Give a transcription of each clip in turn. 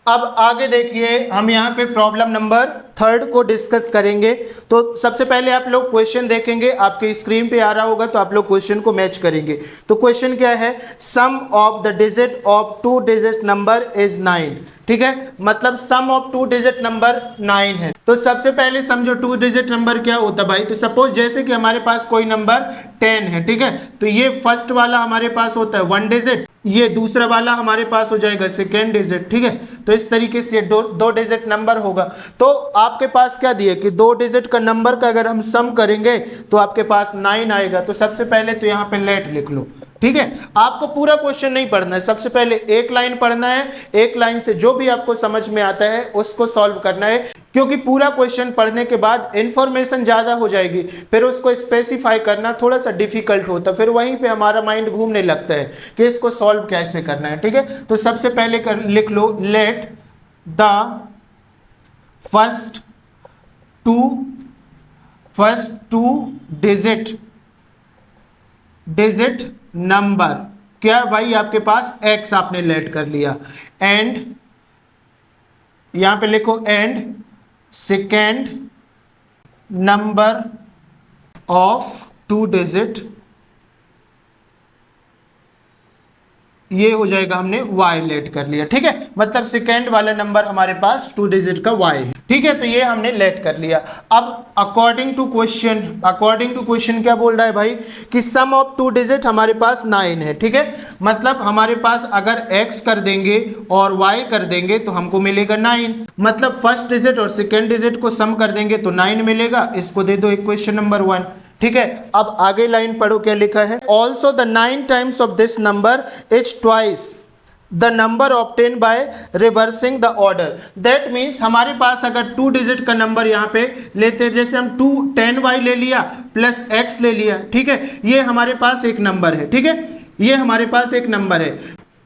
अब आगे देखिए, हम यहाँ पे प्रॉब्लम नंबर 3 को डिस्कस करेंगे। तो सबसे पहले आप लोग क्वेश्चन देखेंगे, आपके स्क्रीन पे आ रहा होगा, तो आप लोग क्वेश्चन को मैच करेंगे। तो क्वेश्चन क्या है, sum of the digit of 2 digit number is 9। ठीक है, मतलब सम ऑफ 2 डिजिट नंबर 9 है। तो सबसे पहले समझो 2 डिजिट नंबर क्या होता है भाई। तो सपोज जैसे कि हमारे पास कोई नंबर 10 है, ठीक है, तो ये फर्स्ट वाला हमारे पास होता है 1 डिजिट, ये दूसरा वाला हमारे पास हो जाएगा सेकेंड डिजिट। ठीक है, तो इस तरीके से दो डिजिट नंबर होगा। तो आपके पास क्या दिए कि 2 डिजिट का नंबर का अगर हम सम करेंगे तो आपके पास 9 आएगा। तो सबसे पहले तो यहाँ पे लेट लिख लो। ठीक है, आपको पूरा क्वेश्चन नहीं पढ़ना है, सबसे पहले एक लाइन पढ़ना है, एक लाइन से जो भी आपको समझ में आता है उसको सॉल्व करना है, क्योंकि पूरा क्वेश्चन पढ़ने के बाद इंफॉर्मेशन ज्यादा हो जाएगी, फिर उसको स्पेसिफाई करना थोड़ा सा डिफिकल्ट होता है, फिर वहीं पे हमारा माइंड घूमने लगता है कि इसको सॉल्व कैसे करना है। ठीक है, तो सबसे पहले लिख लो, let the first two digit number, क्या भाई आपके पास x आपने लेट कर लिया, एंड यहां पे लिखो and second number of 2 digit, ये हो जाएगा, हमने y लेट कर लिया। ठीक है, मतलब सेकेंड वाला नंबर हमारे पास 2 डिजिट का y है। ठीक है, तो ये हमने लेट कर लिया। अब अकॉर्डिंग टू क्वेश्चन क्या बोल रहा है भाई कि सम ऑफ 2 डिजिट हमारे पास 9 है। ठीक है, मतलब हमारे पास अगर x कर देंगे और y कर देंगे तो हमको मिलेगा 9, मतलब फर्स्ट डिजिट और सेकेंड डिजिट को सम कर देंगे तो 9 मिलेगा। इसको दे दो इक्वेशन नंबर 1। ठीक है, अब आगे लाइन पढ़ो, क्या लिखा है, also the 9 times of this number is twice the number obtain by reversing the order. That means हमारे पास अगर 2 डिजिट का नंबर यहाँ पे लेते हैं, जैसे हम 10y ले लिया प्लस x ले लिया। ठीक है, ये हमारे पास एक नंबर है। ठीक है, ये हमारे पास एक नंबर है।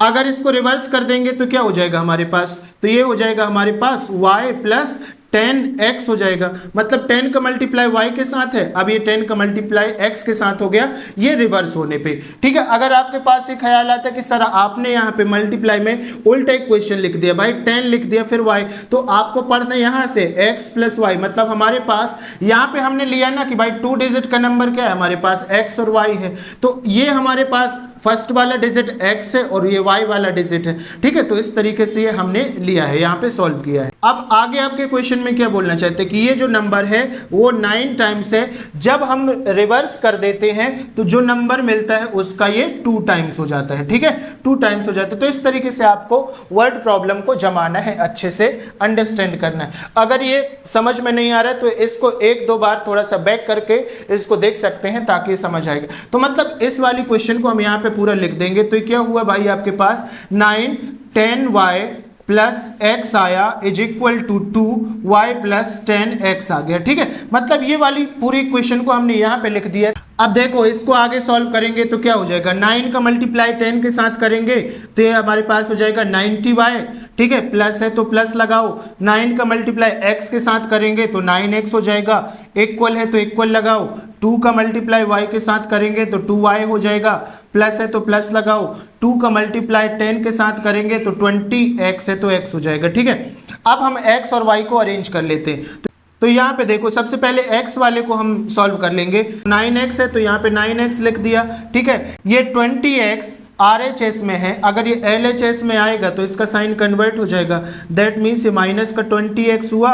अगर इसको रिवर्स कर देंगे तो क्या हो जाएगा हमारे पास, तो ये हो जाएगा हमारे पास y प्लस 10x हो जाएगा, मतलब 10 का मल्टीप्लाई y के साथ है, अब ये 10 का मल्टीप्लाई x के साथ हो गया, ये रिवर्स होने पे। ठीक है, अगर आपके पास एक ख्याल आता है कि सर आपने यहाँ पे मल्टीप्लाई में उल्टा इक्वेशन लिख दिया भाई, 10 लिख दिया फिर y, तो आपको पढ़ना यहाँ से x प्लस y, मतलब हमारे पास यहाँ पे हमने लिया ना कि भाई 2 डिजिट का नंबर क्या है हमारे पास, x और y है, तो ये हमारे पास फर्स्ट वाला डिजिट x है और ये y वाला डिजिट है। ठीक है, तो इस तरीके से ये हमने लिया है, यहाँ पे सॉल्व किया है। अब आगे आपके क्वेश्चन में क्या बोलना चाहते हैं कि ये जो नंबर है वो 9 टाइम्स है, जब हम रिवर्स कर देते हैं तो जो नंबर मिलता है उसका ये 2 टाइम्स हो जाता है। ठीक है, 2 टाइम्स हो जाता है। तो इस तरीके से आपको वर्ड प्रॉब्लम को जमाना है, अच्छे से अंडरस्टैंड करना है। अगर ये समझ में नहीं आ रहा है तो इसको 1-2 बार थोड़ा सा बैक करके इसको देख सकते हैं ताकि समझ आएगा। तो मतलब इस वाली क्वेश्चन को हम यहाँ पे पूरा लिख देंगे। तो क्या हुआ भाई, आपके पास 9 10y प्लस x आया is equal to 2y plus 10x आ गया। ठीक है, मतलब ये वाली पूरी क्वेश्चन को हमने यहाँ पे लिख दिया। अब देखो इसको आगे सॉल्व करेंगे तो क्या हो जाएगा, 9 का मल्टीप्लाई 10 के साथ करेंगे तो ये हमारे पास हो जाएगा 90y। ठीक है, प्लस है तो प्लस लगाओ, 9 का मल्टीप्लाई x के साथ करेंगे तो 9x हो जाएगा, इक्वल है तो इक्वल लगाओ, 2 का मल्टीप्लाई y के साथ करेंगे तो 2y हो जाएगा, प्लस है तो प्लस लगाओ, 2 का मल्टीप्लाई 10 के साथ करेंगे तो 20x है तो x हो जाएगा। ठीक है, अब हम x और y को अरेंज कर लेते हैं। तो यहाँ पे देखो सबसे पहले x वाले को हम सॉल्व कर लेंगे। 9x है तो यहाँ पे 9x लिख दिया। ठीक है, ये 20x RHS में है, अगर ये LHS में आएगा तो इसका साइन कन्वर्ट हो जाएगा, दैट मीन्स ये माइनस का 20x हुआ।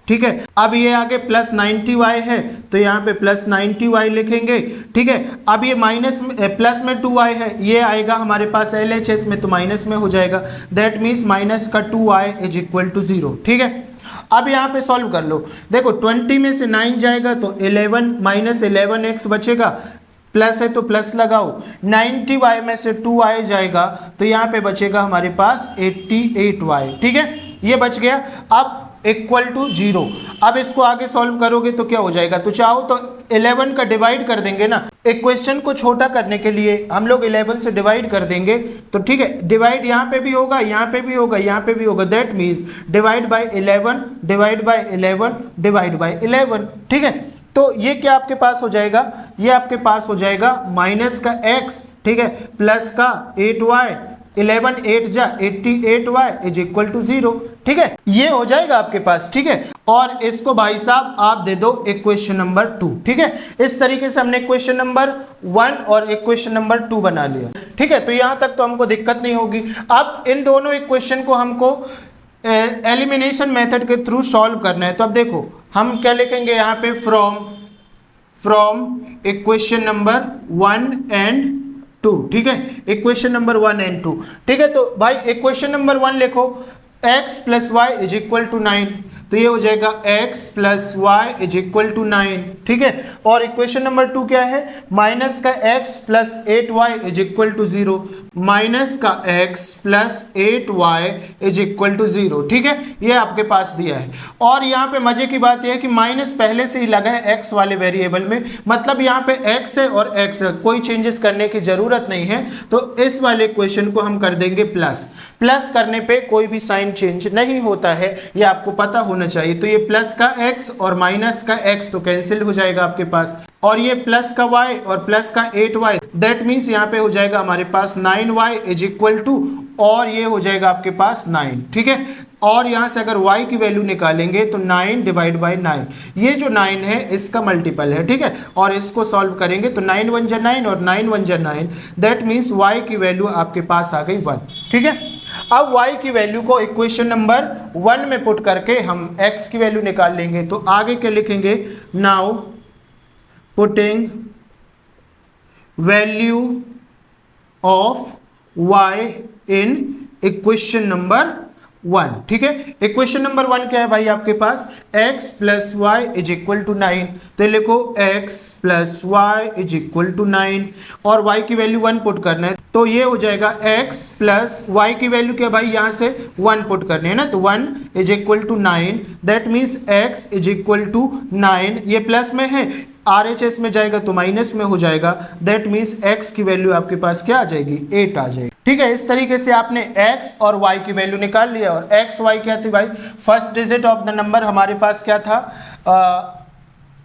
ठीक है, अब ये आगे प्लस 90y है तो यहाँ पे प्लस 90y लिखेंगे। ठीक है, अब ये माइनस प्लस में 2y है, ये आएगा हमारे पास LHS में तो माइनस में हो जाएगा, दैट मीन्स माइनस का 2y इज इक्वल टू 0। ठीक है, अब यहाँ पे सॉल्व कर लो। देखो 20 में से 9 जाएगा तो 11 माइनस 11x बचेगा, प्लस है तो प्लस लगाओ, 90y में से 2y जाएगा तो यहाँ पे बचेगा हमारे पास 88y। ठीक है, ये बच गया। अब इक्वल टू 0, अब इसको आगे सॉल्व करोगे तो क्या हो जाएगा, तो चाहो तो 11 का डिवाइड कर देंगे ना, एक क्वेश्चन को छोटा करने के लिए हम लोग 11 से डिवाइड कर देंगे तो ठीक है, डिवाइड यहाँ पे भी होगा, यहाँ पे भी होगा, यहाँ पे भी होगा, that means divide by 11 divide by 11 divide by 11। ठीक है, तो ये क्या आपके पास हो जाएगा, ये आपके पास हो जाएगा माइनस का x, ठीक है, प्लस का 8y 11 8 जा 88y इज इक्वल टू 0। ठीक है, ये हो जाएगा आपके पास। ठीक है, और इसको भाई साहब आप दे दो इक्वेशन नंबर 2। ठीक है, इस तरीके से हमने इक्वेशन नंबर 1 और इक्वेशन नंबर 2 बना लिया। ठीक है, तो यहां तक तो हमको दिक्कत नहीं होगी। अब इन दोनों इक्वेशन को हमको एलिमिनेशन मेथड के थ्रू सॉल्व करना है। तो अब देखो हम क्या लिखेंगे यहाँ पे, फ्रॉम इक्वेशन नंबर 1 एंड 2। ठीक है, इक्वेशन नंबर 1 एंड 2। ठीक है, तो भाई इक्वेशन नंबर 1 लिखो, x plus y is equal to 9। तो ये हो जाएगा x plus y is equal to 9। ठीक है, और इक्वेशन नंबर 2 क्या है, माइनस का x plus 8y is equal to 0। Minus का x plus 8y is equal to 0। ठीक है, ये आपके पास दिया है। और यहाँ पे मजे की बात यह है कि माइनस पहले से ही लगा है x वाले वेरिएबल में, मतलब यहाँ पे x है और x है, कोई चेंजेस करने की जरूरत नहीं है। तो इस वाले इक्वेशन को हम कर देंगे प्लस। प्लस करने पे कोई भी साइन चेंज नहीं होता है, ये आपको पता होना चाहिए। तो ये प्लस का x और माइनस का x तो कैंसिल हो जाएगा आपके पास, और ये प्लस का y और प्लस का 8y, दैट मीन्स यहाँ पे हो जाएगा हमारे पास 9y इज इक्वल टू, और ये हो जाएगा आपके पास 9। ठीक है, और यहाँ से अगर y की वैल्यू निकालेंगे तो 9 डिवाइड बाई 9, ये जो 9 है इसका मल्टीपल है। ठीक है, और इसको सॉल्व करेंगे तो 9 1 जा 9 और 9 1 जा 9, दैट मीन्स y की वैल्यू आपके पास आ गई 1। ठीक है, अब y की वैल्यू को इक्वेशन नंबर 1 में पुट करके हम x की वैल्यू निकाल लेंगे। तो आगे क्या लिखेंगे, now putting value of y in equation number 1। ठीक है, इक्वेशन नंबर 1 क्या है भाई आपके पास, x plus y is equal to 9। तो लिखो x plus y is equal to 9, और y की वैल्यू 1 पुट करना है। तो ये हो जाएगा x प्लस वाई की वैल्यू क्या भाई, यहाँ से 1 पुट करनी है ना, तो 1 is equal to 9, that means x is equal to 9। ये प्लस में है, RHS में जाएगा तो माइनस में हो जाएगा, दैट मीन्स x की वैल्यू आपके पास क्या आ जाएगी, 8 आ जाएगी। ठीक है, इस तरीके से आपने x और y की वैल्यू निकाल लिया। और x y क्या थी भाई, first digit of the number हमारे पास क्या था,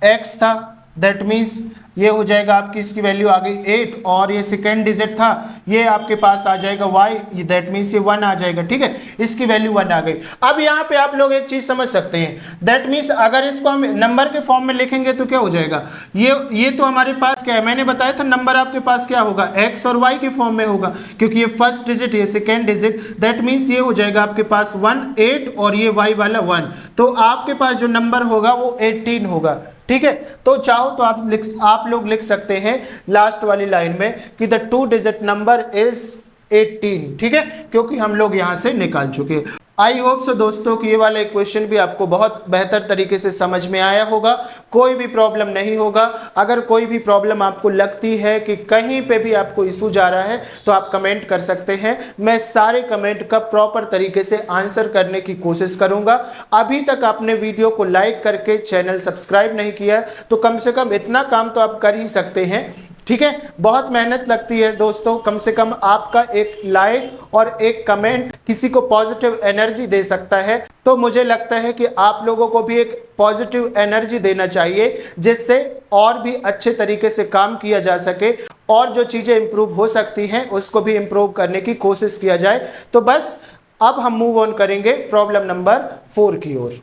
x था, दैट मीन्स ये हो जाएगा आपकी, इसकी वैल्यू आ गई 8, और ये सेकेंड डिजिट था, ये आपके पास आ जाएगा y, दैट मीन्स ये 1 आ जाएगा। ठीक है, इसकी वैल्यू 1 आ गई। अब यहाँ पे आप लोग एक चीज समझ सकते हैं, दैट मीन्स अगर इसको हम नंबर के फॉर्म में लिखेंगे तो क्या हो जाएगा, ये तो हमारे पास क्या है, मैंने बताया था नंबर आपके पास क्या होगा, x और y के फॉर्म में होगा, क्योंकि ये फर्स्ट डिजिट ये सेकेंड डिजिट, दैट मीन्स ये हो जाएगा आपके पास 1 8 और ये y वाला 1, तो आपके पास जो नंबर होगा वो 18 होगा। ठीक है, तो चाहो तो आप लोग लिख सकते हैं लास्ट वाली लाइन में कि द 2 डिजिट नंबर इज 18। ठीक है, क्योंकि हम लोग यहां से निकाल चुके हैं। आई होप सो दोस्तों कि ये वाला इक्वेशन भी आपको बहुत बेहतर तरीके से समझ में आया होगा, कोई भी प्रॉब्लम नहीं होगा। अगर कोई भी प्रॉब्लम आपको लगती है कि कहीं पे भी आपको इशू जा रहा है तो आप कमेंट कर सकते हैं, मैं सारे कमेंट का प्रॉपर तरीके से आंसर करने की कोशिश करूंगा। अभी तक आपने वीडियो को लाइक करके चैनल सब्सक्राइब नहीं किया तो कम से कम इतना काम तो आप कर ही सकते हैं। ठीक है, बहुत मेहनत लगती है दोस्तों, कम से कम आपका एक लाइक और एक कमेंट किसी को पॉजिटिव एनर्जी दे सकता है। तो मुझे लगता है कि आप लोगों को भी एक पॉजिटिव एनर्जी देना चाहिए, जिससे और भी अच्छे तरीके से काम किया जा सके, और जो चीज़ें इंप्रूव हो सकती हैं उसको भी इंप्रूव करने की कोशिश किया जाए। तो बस अब हम मूव ऑन करेंगे प्रॉब्लम नंबर 4 की ओर।